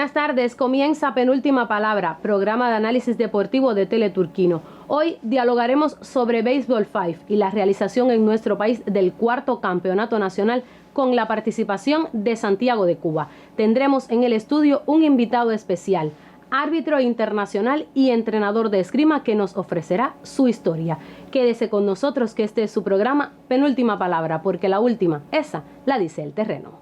Buenas tardes, comienza Penúltima Palabra, programa de análisis deportivo de Teleturquino. Hoy dialogaremos sobre Baseball 5 y la realización en nuestro país del cuarto campeonato nacional con la participación de Santiago de Cuba. Tendremos en el estudio un invitado especial, árbitro internacional y entrenador de esgrima que nos ofrecerá su historia. Quédese con nosotros que este es su programa Penúltima Palabra, porque la última, esa la dice el terreno.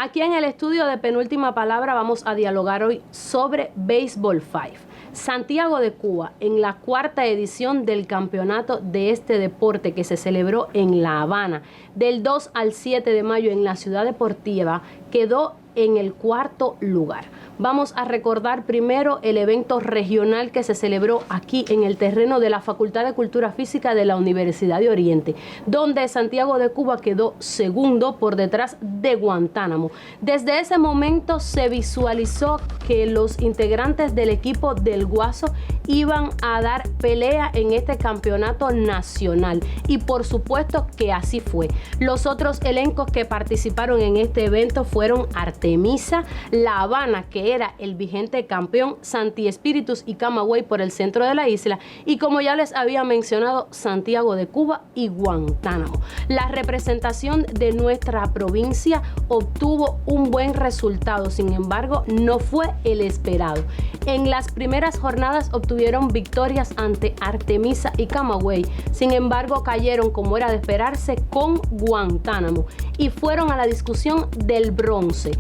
Aquí en el estudio de Penúltima Palabra vamos a dialogar hoy sobre Baseball 5. Santiago de Cuba, en la cuarta edición del campeonato de este deporte que se celebró en La Habana, del 2 al 7 de mayo en la ciudad deportiva, quedó en el cuarto lugar. Vamos a recordar primero el evento regional que se celebró aquí en el terreno de la Facultad de Cultura Física de la Universidad de Oriente, donde Santiago de Cuba quedó segundo por detrás de Guantánamo. Desde ese momento se visualizó que los integrantes del equipo del Guaso iban a dar pelea en este campeonato nacional y por supuesto que así fue. Los otros elencos que participaron en este evento fueron Artemisa, La Habana, que era el vigente campeón, Santi Espíritus y Camagüey por el centro de la isla, y como ya les había mencionado, Santiago de Cuba y Guantánamo. La representación de nuestra provincia obtuvo un buen resultado, sin embargo, no fue el esperado. En las primeras jornadas obtuvieron victorias ante Artemisa y Camagüey, sin embargo, cayeron, como era de esperarse, con Guantánamo y fueron a la discusión del bronce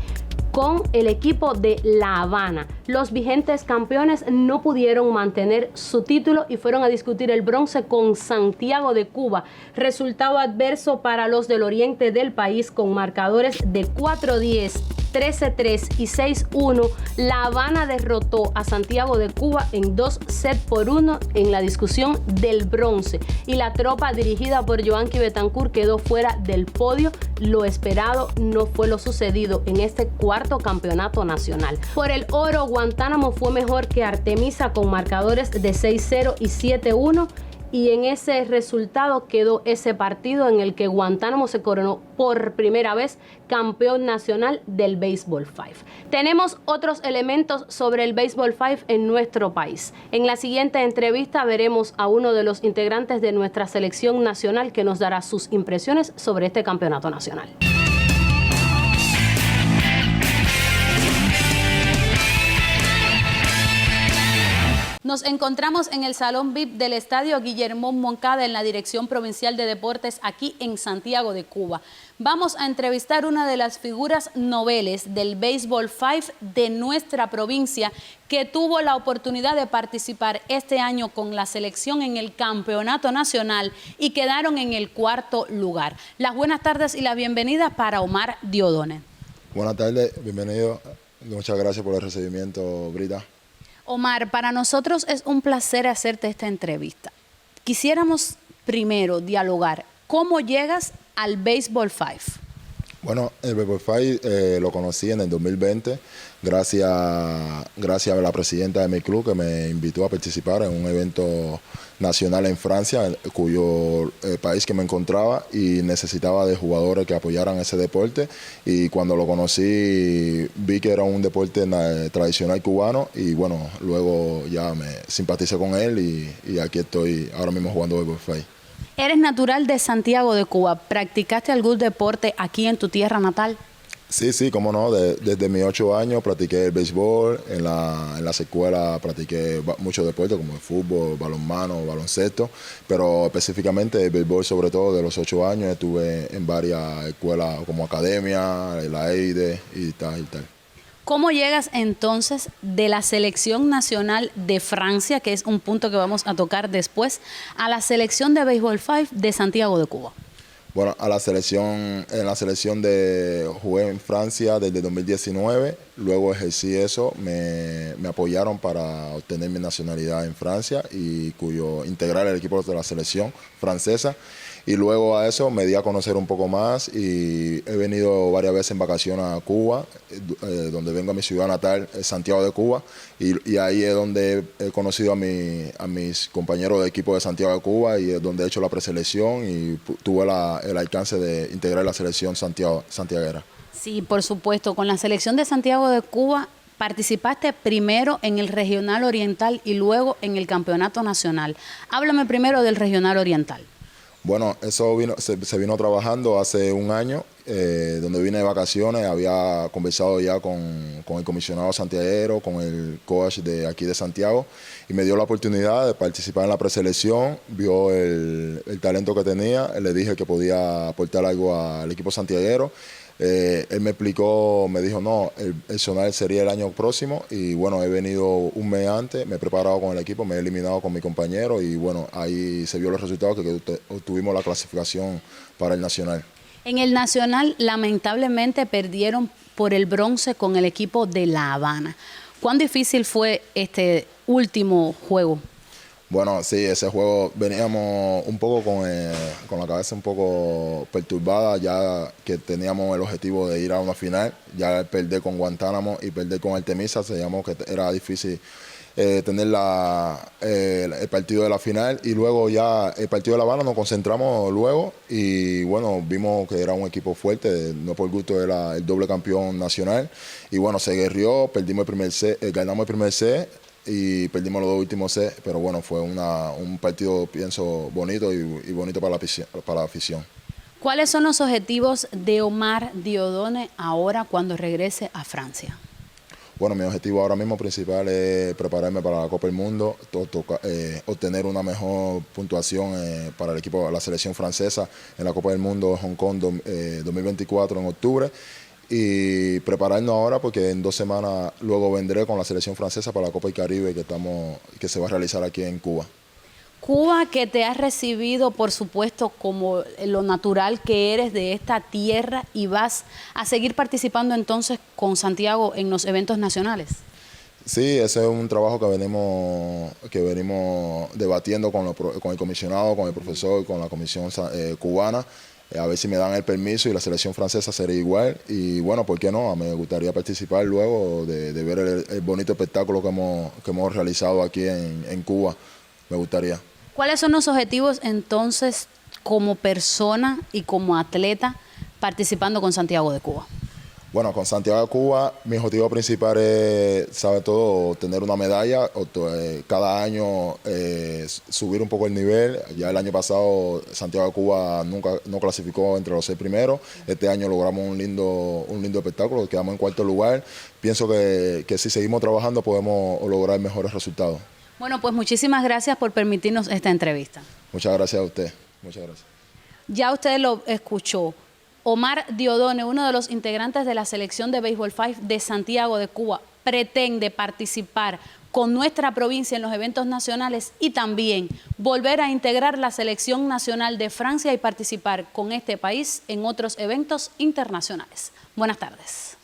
con el equipo de La Habana. Los vigentes campeones no pudieron mantener su título y fueron a discutir el bronce con Santiago de Cuba. Resultado adverso para los del oriente del país con marcadores de 4-10, 13-3 y 6-1. La Habana derrotó a Santiago de Cuba en 2-1 en la discusión del bronce y la tropa dirigida por Joanqui Betancourt quedó fuera del podio. Lo esperado no fue lo sucedido en este cuarto campeonato nacional. Por el oro, Guantánamo fue mejor que Artemisa con marcadores de 6-0 y 7-1. Y en ese resultado quedó ese partido en el que Guantánamo se coronó por primera vez campeón nacional del Baseball 5. Tenemos otros elementos sobre el Baseball 5 en nuestro país. En la siguiente entrevista veremos a uno de los integrantes de nuestra selección nacional que nos dará sus impresiones sobre este campeonato nacional. Nos encontramos en el Salón VIP del Estadio Guillermo Moncada en la Dirección Provincial de Deportes aquí en Santiago de Cuba. Vamos a entrevistar una de las figuras noveles del Baseball 5 de nuestra provincia que tuvo la oportunidad de participar este año con la selección en el Campeonato Nacional y quedaron en el cuarto lugar. Las buenas tardes y la bienvenida para Omar Diodone. Buenas tardes, bienvenido. Muchas gracias por el recibimiento, Brita. Omar, para nosotros es un placer hacerte esta entrevista. Quisiéramos primero dialogar, ¿cómo llegas al Baseball 5? Bueno, el Baseball 5 lo conocí en el 2020 gracias a la presidenta de mi club que me invitó a participar en un evento nacional en Francia, cuyo país que me encontraba y necesitaba de jugadores que apoyaran ese deporte, y cuando lo conocí vi que era un deporte tradicional cubano y bueno, luego ya me simpaticé con él y aquí estoy ahora mismo jugando Baseball 5. Eres natural de Santiago de Cuba. ¿Practicaste algún deporte aquí en tu tierra natal? Sí, cómo no. Desde mis 8 años practiqué el béisbol. En las escuelas practiqué muchos deportes como el fútbol, balonmano, baloncesto. Pero específicamente el béisbol, sobre todo de los 8 años, estuve en varias escuelas como academia, la EIDE y tal. ¿Cómo llegas entonces de la selección nacional de Francia, que es un punto que vamos a tocar después, a la selección de Baseball 5 de Santiago de Cuba? Bueno, en la selección jugué en Francia desde 2019, luego ejercí eso, me apoyaron para obtener mi nacionalidad en Francia y integrar el equipo de la selección francesa. y luego a eso me di a conocer un poco más y he venido varias veces en vacaciones a Cuba, donde vengo a mi ciudad natal, Santiago de Cuba, y ahí es donde he conocido a mis compañeros de equipo de Santiago de Cuba y es donde he hecho la preselección y tuve el alcance de integrar la selección santiaguera. Sí, por supuesto, con la selección de Santiago de Cuba participaste primero en el Regional Oriental y luego en el Campeonato Nacional. Háblame primero del Regional Oriental. Bueno, eso se vino trabajando hace un año, donde vine de vacaciones, había conversado ya con el comisionado santiaguero, con el coach de aquí de Santiago, y me dio la oportunidad de participar en la preselección, vio el talento que tenía, le dije que podía aportar algo al equipo santiaguero. Él me explicó, me dijo, no, el zonal sería el año próximo y bueno, he venido un mes antes, me he preparado con el equipo, me he eliminado con mi compañero y bueno, ahí se vio los resultados que obtuvimos la clasificación para el nacional. En el nacional, lamentablemente, perdieron por el bronce con el equipo de La Habana. ¿Cuán difícil fue este último juego? Bueno, sí, ese juego veníamos un poco con la cabeza un poco perturbada, ya que teníamos el objetivo de ir a una final, ya perder con Guantánamo y perder con Artemisa, sabíamos que era difícil tener el partido de la final y luego ya el partido de La Habana nos concentramos luego y bueno, vimos que era un equipo fuerte, no por gusto era el doble campeón nacional y bueno, se guerrió, perdimos el primer set, ganamos el primer set y perdimos los dos últimos sets, pero bueno, fue un partido, pienso, bonito y bonito para la afición. ¿Cuáles son los objetivos de Omar Diodone ahora cuando regrese a Francia? Bueno, mi objetivo ahora mismo principal es prepararme para la Copa del Mundo, obtener una mejor puntuación para el equipo, la selección francesa en la Copa del Mundo Hong Kong 2024 en octubre. Y prepararnos ahora porque en 2 semanas luego vendré con la selección francesa para la Copa del Caribe que se va a realizar aquí en Cuba. Cuba, que te ha recibido, por supuesto, como lo natural que eres de esta tierra y vas a seguir participando entonces con Santiago en los eventos nacionales. Sí, ese es un trabajo que venimos debatiendo con el comisionado, con el profesor, con la comisión cubana. A ver si me dan el permiso y la selección francesa sería igual. Y bueno, ¿por qué no? Me gustaría participar luego de ver el bonito espectáculo que hemos realizado aquí en Cuba. Me gustaría. ¿Cuáles son los objetivos entonces como persona y como atleta participando con Santiago de Cuba? Bueno, con Santiago de Cuba, mi objetivo principal es, sabe todo, tener una medalla, cada año subir un poco el nivel. Ya el año pasado Santiago de Cuba no clasificó entre los 6 primeros. Este año logramos un lindo espectáculo, quedamos en 4º lugar. Pienso que si seguimos trabajando podemos lograr mejores resultados. Bueno, pues muchísimas gracias por permitirnos esta entrevista. Muchas gracias a usted. Muchas gracias. Ya usted lo escuchó. Omar Diodone, uno de los integrantes de la selección de Baseball 5 de Santiago de Cuba, pretende participar con nuestra provincia en los eventos nacionales y también volver a integrar la selección nacional de Francia y participar con este país en otros eventos internacionales. Buenas tardes.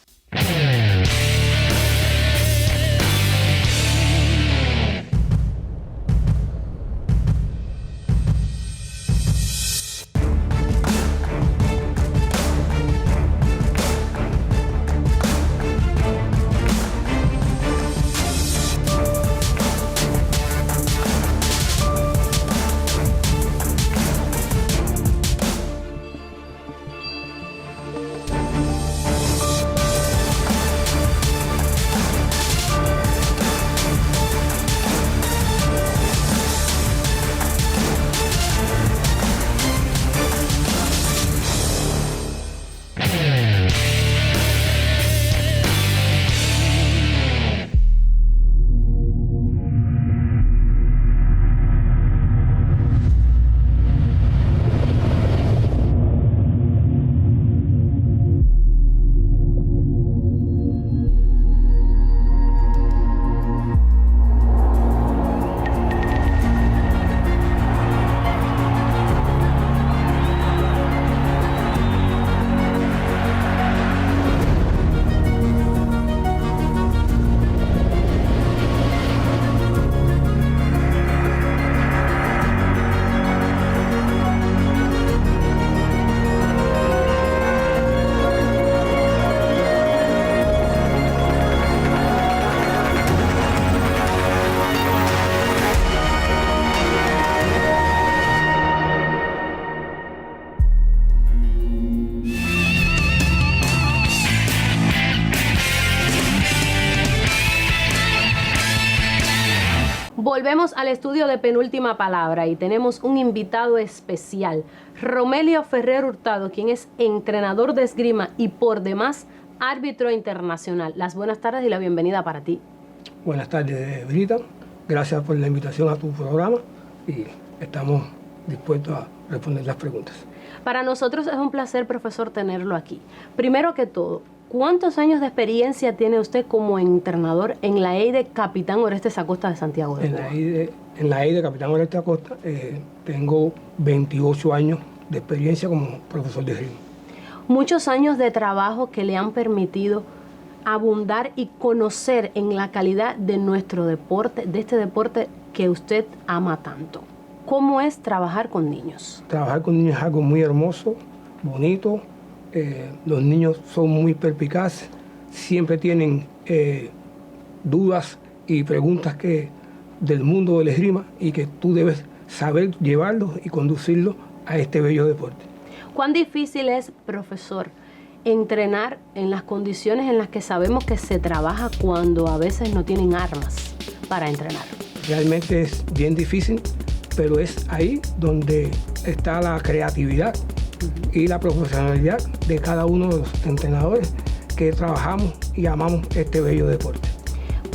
Volvemos al estudio de Penúltima Palabra y tenemos un invitado especial, Romelio Ferrer Hurtado, quien es entrenador de esgrima y por demás árbitro internacional. Las buenas tardes y la bienvenida para ti. Buenas tardes, Brita. Gracias por la invitación a tu programa y estamos dispuestos a responder las preguntas. Para nosotros es un placer, profesor, tenerlo aquí. Primero que todo, ¿cuántos años de experiencia tiene usted como entrenador en la EIDE Capitán Orestes Acosta de Santiago de Cuba? En la EIDE Capitán Orestes Acosta tengo 28 años de experiencia como profesor de esgrima. Muchos años de trabajo que le han permitido abundar y conocer en la calidad de nuestro deporte, de este deporte que usted ama tanto. ¿Cómo es trabajar con niños? Trabajar con niños es algo muy hermoso, bonito. Los niños son muy perspicaces, siempre tienen dudas y preguntas del mundo del esgrima y que tú debes saber llevarlos y conducirlos a este bello deporte. ¿Cuán difícil es, profesor, entrenar en las condiciones en las que sabemos que se trabaja cuando a veces no tienen armas para entrenar? Realmente es bien difícil, pero es ahí donde está la creatividad y la profesionalidad de cada uno de los entrenadores que trabajamos y amamos este bello deporte.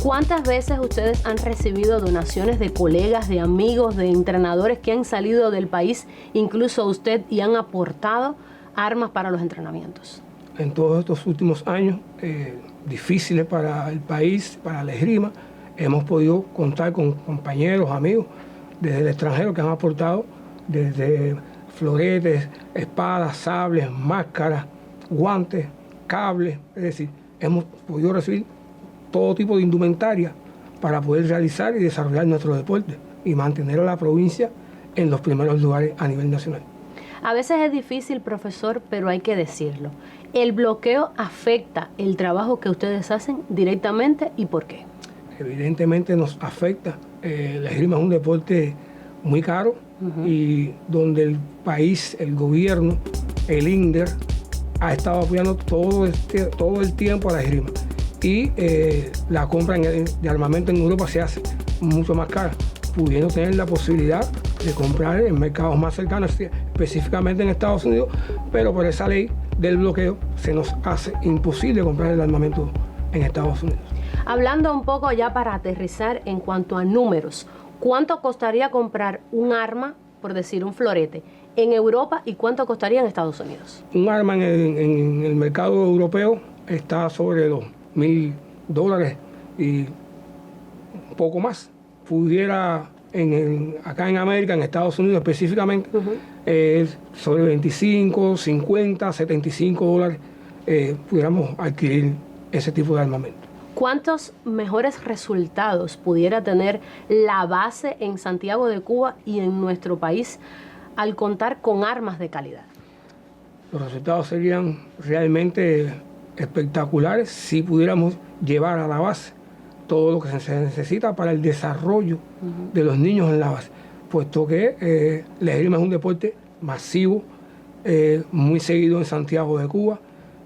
¿Cuántas veces ustedes han recibido donaciones de colegas, de amigos, de entrenadores que han salido del país, incluso a usted, y han aportado armas para los entrenamientos? En todos estos últimos años difíciles para el país, para la esgrima, hemos podido contar con compañeros, amigos desde el extranjero que han aportado desde floretes, espadas, sables, máscaras, guantes, cables. Es decir, hemos podido recibir todo tipo de indumentaria para poder realizar y desarrollar nuestro deporte y mantener a la provincia en los primeros lugares a nivel nacional. A veces es difícil, profesor, pero hay que decirlo. ¿El bloqueo afecta el trabajo que ustedes hacen directamente y por qué? Evidentemente nos afecta. La esgrima es un deporte muy caro y donde el país, el gobierno, el INDER ha estado apoyando todo el tiempo a la esgrima. Y la compra de armamento en Europa se hace mucho más cara, pudiendo tener la posibilidad de comprar en mercados más cercanos, específicamente en Estados Unidos, pero por esa ley del bloqueo se nos hace imposible comprar el armamento en Estados Unidos. Hablando un poco ya para aterrizar en cuanto a números, ¿cuánto costaría comprar un arma, por decir un florete, en Europa y cuánto costaría en Estados Unidos? Un arma en el mercado europeo está sobre los $1,000 y un poco más. Pudiera acá en América, en Estados Unidos específicamente, sobre 25, 50, $75 pudiéramos adquirir ese tipo de armamento. ¿Cuántos mejores resultados pudiera tener la base en Santiago de Cuba y en nuestro país al contar con armas de calidad? Los resultados serían realmente espectaculares si pudiéramos llevar a la base todo lo que se necesita para el desarrollo de los niños en la base, puesto que la esgrima es un deporte masivo, muy seguido en Santiago de Cuba,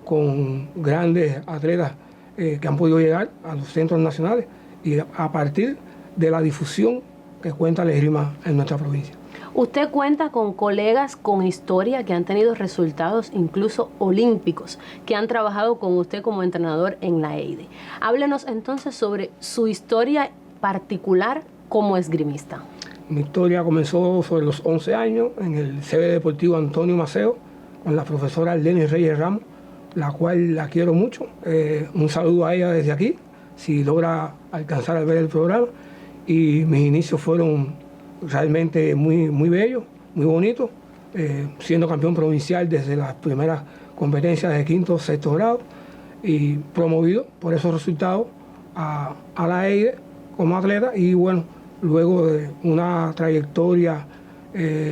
con grandes atletas que han podido llegar a los centros nacionales y a partir de la difusión que cuenta la esgrima en nuestra provincia. Usted cuenta con colegas con historia que han tenido resultados incluso olímpicos, que han trabajado con usted como entrenador en la EIDE. Háblenos entonces sobre su historia particular como esgrimista. Mi historia comenzó sobre los 11 años en el CB Deportivo Antonio Maceo con la profesora Arlenis Reyes Ramos, la cual la quiero mucho. Un saludo a ella desde aquí, si logra alcanzar a ver el programa. Y mis inicios fueron realmente muy bellos, muy bonitos, siendo campeón provincial desde las primeras competencias de quinto, sexto grado y promovido por esos resultados a la EIDE como atleta y bueno, luego de una trayectoria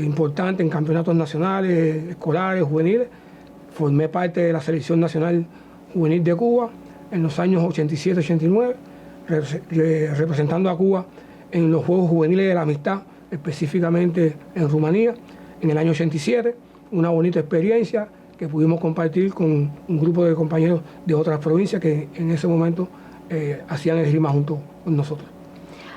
importante en campeonatos nacionales, escolares, juveniles, formé parte de la selección nacional juvenil de Cuba en los años 87-89, representando a Cuba en los Juegos Juveniles de la Amistad, específicamente en Rumanía, en el año 87, una bonita experiencia que pudimos compartir con un grupo de compañeros de otras provincias que en ese momento hacían esgrima junto con nosotros.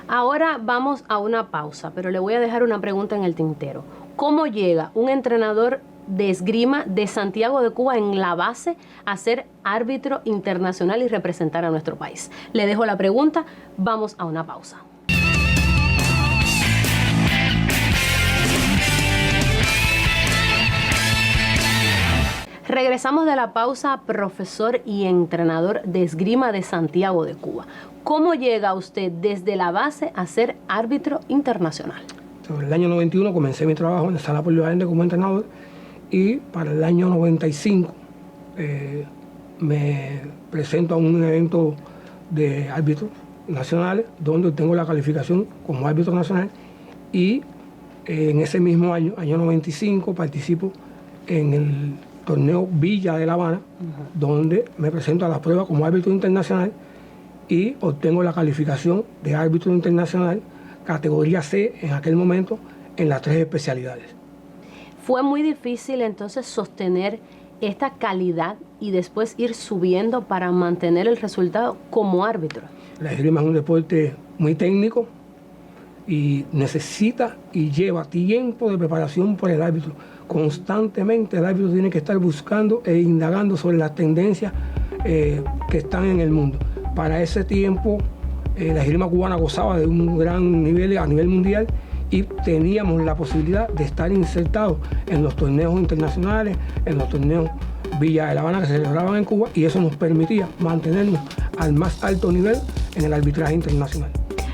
Ahora vamos a una pausa, pero le voy a dejar una pregunta en el tintero. ¿Cómo llega un entrenador de esgrima de Santiago de Cuba en la base a ser árbitro internacional y representar a nuestro país? Le dejo la pregunta, vamos a una pausa. Regresamos de la pausa, profesor y entrenador de esgrima de Santiago de Cuba. ¿Cómo llega usted desde la base a ser árbitro internacional? Sobre el año 91 comencé mi trabajo en la Sala Polivalente como entrenador y para el año 95 me presento a un evento de árbitros nacionales donde tengo la calificación como árbitro nacional y en ese mismo año, año 95, participo en el torneo Villa de La Habana, donde me presento a la prueba como árbitro internacional y obtengo la calificación de árbitro internacional categoría C en aquel momento en las 3 especialidades. Fue muy difícil entonces sostener esta calidad y después ir subiendo para mantener el resultado como árbitro. La esgrima es un deporte muy técnico y necesita y lleva tiempo de preparación por el árbitro. Constantemente el árbitro tiene que estar buscando e indagando sobre las tendencias que están en el mundo. Para ese tiempo la esgrima cubana gozaba de un gran nivel a nivel mundial y teníamos la posibilidad de estar insertados en los torneos internacionales, en los torneos Villa de La Habana que se celebraban en Cuba, y eso nos permitía mantenernos al más alto nivel en el arbitraje internacional.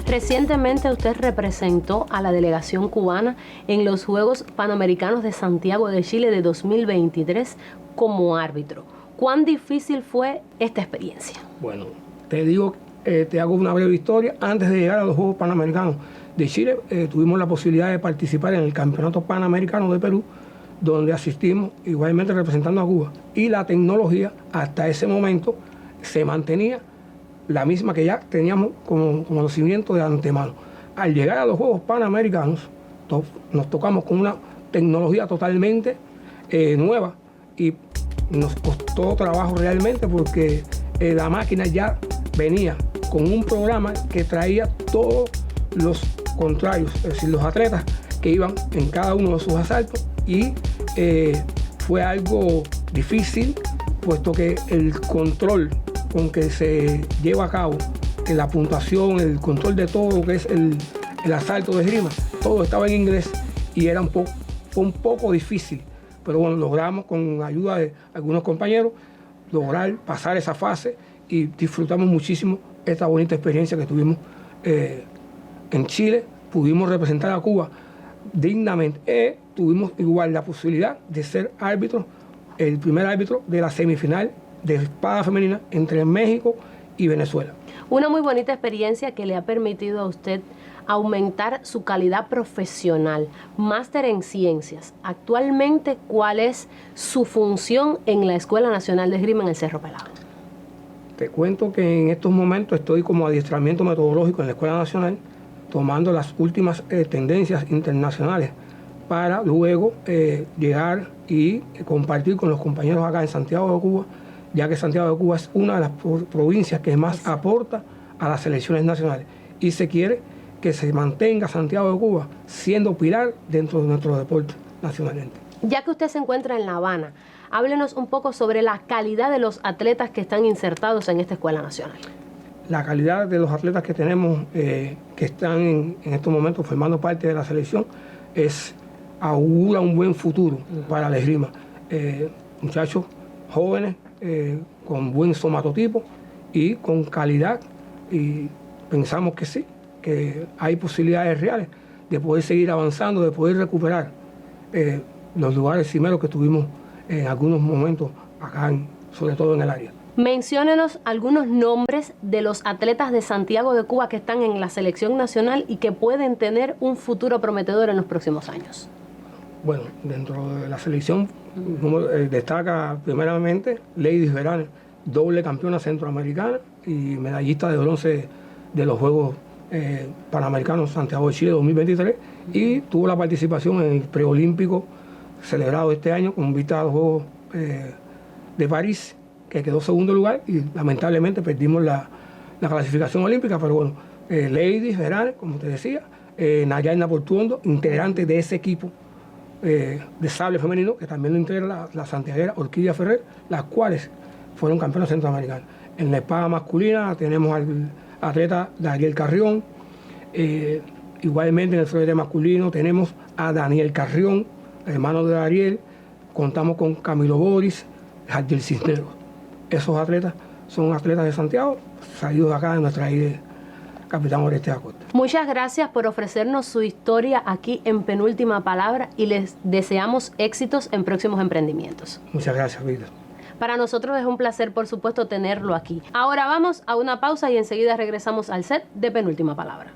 Recientemente usted representó a la delegación cubana en los Juegos Panamericanos de Santiago de Chile de 2023 como árbitro. ¿Cuán difícil fue esta experiencia? Bueno, te digo, te hago una breve historia. Antes de llegar a los Juegos Panamericanos de Chile, tuvimos la posibilidad de participar en el Campeonato Panamericano de Perú, donde asistimos igualmente representando a Cuba. Y la tecnología hasta ese momento se mantenía la misma que ya teníamos como conocimiento de antemano. Al llegar a los Juegos Panamericanos, nos tocamos con una tecnología totalmente nueva y nos costó trabajo realmente porque la máquina ya venía con un programa que traía todos los contrarios, es decir, los atletas que iban en cada uno de sus asaltos, y fue algo difícil puesto que el control con que se lleva a cabo la puntuación, el control de todo lo que es el asalto de esgrima, todo estaba en inglés y era fue un poco difícil, pero bueno, logramos con ayuda de algunos compañeros lograr pasar esa fase y disfrutamos muchísimo esta bonita experiencia que tuvimos en Chile. Pudimos representar a Cuba dignamente. Tuvimos igual la posibilidad de ser árbitro, el primer árbitro de la semifinal de espada femenina entre México y Venezuela. Una muy bonita experiencia que le ha permitido a usted aumentar su calidad profesional. Máster en Ciencias. Actualmente, ¿cuál es su función en la Escuela Nacional de Esgrima en el Cerro Pelado? Te cuento que en estos momentos estoy como adiestramiento metodológico en la Escuela Nacional, tomando las últimas tendencias internacionales para luego llegar y compartir con los compañeros acá en Santiago de Cuba, ya que Santiago de Cuba es una de las provincias que más aporta a las selecciones nacionales y se quiere que se mantenga Santiago de Cuba siendo pilar dentro de nuestro deporte nacionalmente. Ya que usted se encuentra en La Habana, háblenos un poco sobre la calidad de los atletas que están insertados en esta Escuela Nacional. La calidad de los atletas que tenemos, que están en estos momentos formando parte de la selección, augura un buen futuro para la esgrima. Muchachos jóvenes, con buen somatotipo y con calidad, y pensamos que sí, que hay posibilidades reales de poder seguir avanzando, de poder recuperar los lugares cimeros que tuvimos en algunos momentos acá, sobre todo en el área. Menciónenos algunos nombres de los atletas de Santiago de Cuba que están en la selección nacional y que pueden tener un futuro prometedor en los próximos años. Bueno, dentro de la selección destaca primeramente Lady Verane, doble campeona centroamericana y medallista de bronce de los Juegos Panamericanos Santiago de Chile 2023, y tuvo la participación en el preolímpico celebrado este año con vista a los Juegos de París, que quedó segundo lugar y lamentablemente perdimos la clasificación olímpica, pero bueno, Ladies, ¿verdad? Como te decía, Nayarna Portuondo, integrante de ese equipo de sable femenino, que también lo integra la santiaguera Orquídea Ferrer, las cuales fueron campeonas centroamericanas. En la espada masculina tenemos al atleta Daniel Carrión, igualmente en el florete masculino tenemos a Daniel Carrión, hermano de Ariel, contamos con Camilo Boris, Jardel Cisneros. Esos atletas son atletas de Santiago, salidos de acá de nuestra isla, Capitán Oreste Acosta. Muchas gracias por ofrecernos su historia aquí en Penúltima Palabra y les deseamos éxitos en próximos emprendimientos. Muchas gracias, Víctor. Para nosotros es un placer, por supuesto, tenerlo aquí. Ahora vamos a una pausa y enseguida regresamos al set de Penúltima Palabra.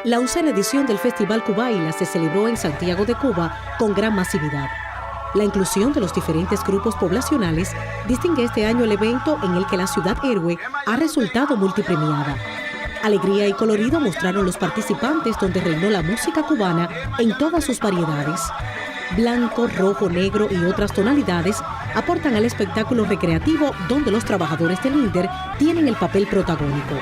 La 11ª edición del Festival Cubaila se celebró en Santiago de Cuba con gran masividad. La inclusión de los diferentes grupos poblacionales distingue este año el evento en el que la ciudad héroe ha resultado multipremiada. Alegría y colorido mostraron los participantes donde reinó la música cubana en todas sus variedades. Blanco, rojo, negro y otras tonalidades aportan al espectáculo recreativo donde los trabajadores del INDER tienen el papel protagónico.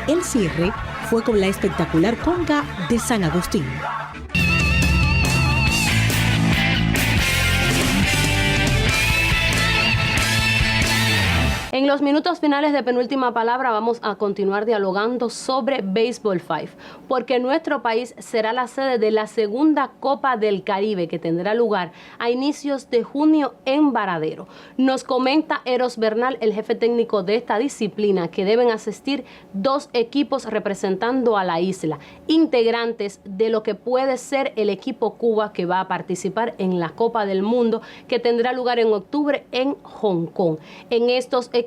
El cierre fue con la espectacular conga de San Agustín. En los minutos finales de Penúltima Palabra vamos a continuar dialogando sobre Baseball 5, porque nuestro país será la sede de la segunda Copa del Caribe que tendrá lugar a inicios de junio en Varadero. Nos comenta Eros Bernal, el jefe técnico de esta disciplina, que deben asistir 2 equipos representando a la isla, integrantes de lo que puede ser el equipo Cuba que va a participar en la Copa del Mundo que tendrá lugar en octubre en Hong Kong. En estos equipos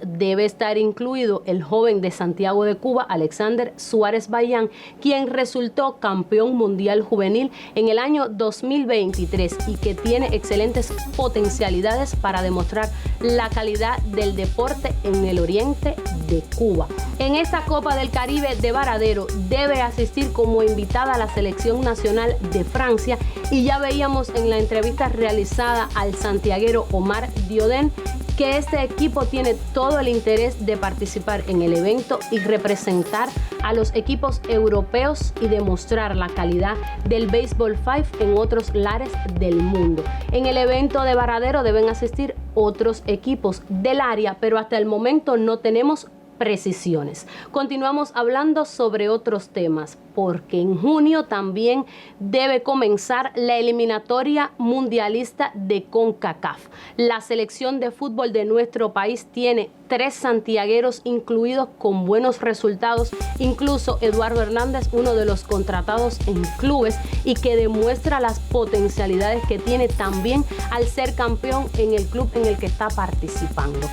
debe estar incluido el joven de Santiago de Cuba, Alexander Suárez Bayán, quien resultó campeón mundial juvenil en el año 2023 y que tiene excelentes potencialidades para demostrar la calidad del deporte en el oriente de Cuba. En esta Copa del Caribe de Varadero debe asistir como invitada la selección nacional de Francia y ya veíamos en la entrevista realizada al santiaguero Omar Dioden que este equipo tiene todo el interés de participar en el evento y representar a los equipos europeos y demostrar la calidad del Baseball 5 en otros lares del mundo. En el evento de Varadero deben asistir otros equipos del área, pero hasta el momento no tenemos precisiones. Continuamos hablando sobre otros temas, porque en junio también debe comenzar la eliminatoria mundialista de CONCACAF. La selección de fútbol de nuestro país tiene 3 santiagueros incluidos con buenos resultados, incluso Eduardo Hernández, uno de los contratados en clubes y que demuestra las potencialidades que tiene también al ser campeón en el club en el que está participando.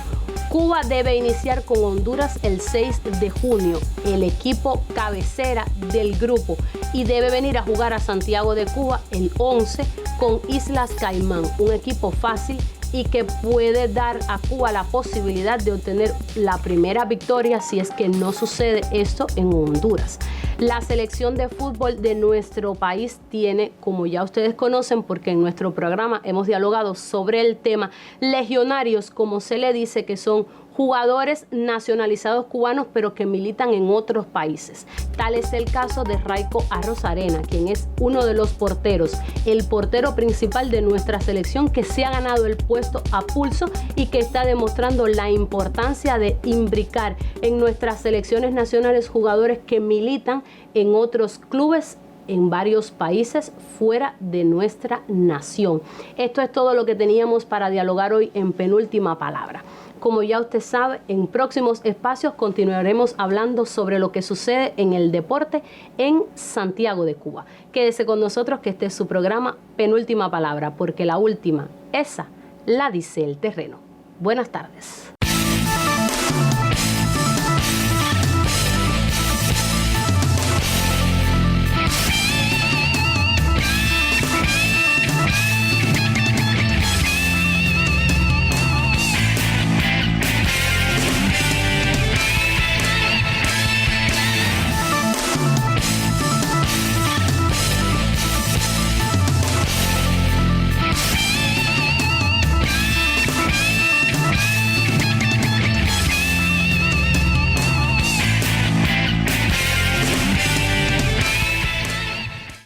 Cuba debe iniciar con Honduras el 6 de junio, el equipo cabecera del grupo, y debe venir a jugar a Santiago de Cuba el 11 con Islas Caimán, un equipo fácil y que puede dar a Cuba la posibilidad de obtener la primera victoria si es que no sucede esto en Honduras. La selección de fútbol de nuestro país tiene, como ya ustedes conocen, porque en nuestro programa hemos dialogado sobre el tema, legionarios, como se le dice, que son jugadores nacionalizados cubanos pero que militan en otros países. Tal es el caso de Raico Arrozarena, quien es uno de los porteros, el portero principal de nuestra selección, que se ha ganado el puesto a pulso y que está demostrando la importancia de imbricar en nuestras selecciones nacionales jugadores que militan en otros clubes en varios países fuera de nuestra nación. Esto es todo lo que teníamos para dialogar hoy en Penúltima Palabra. Como ya usted sabe, en próximos espacios continuaremos hablando sobre lo que sucede en el deporte en Santiago de Cuba. Quédese con nosotros, que este es su programa Penúltima Palabra, porque la última, esa la dice el terreno. Buenas tardes.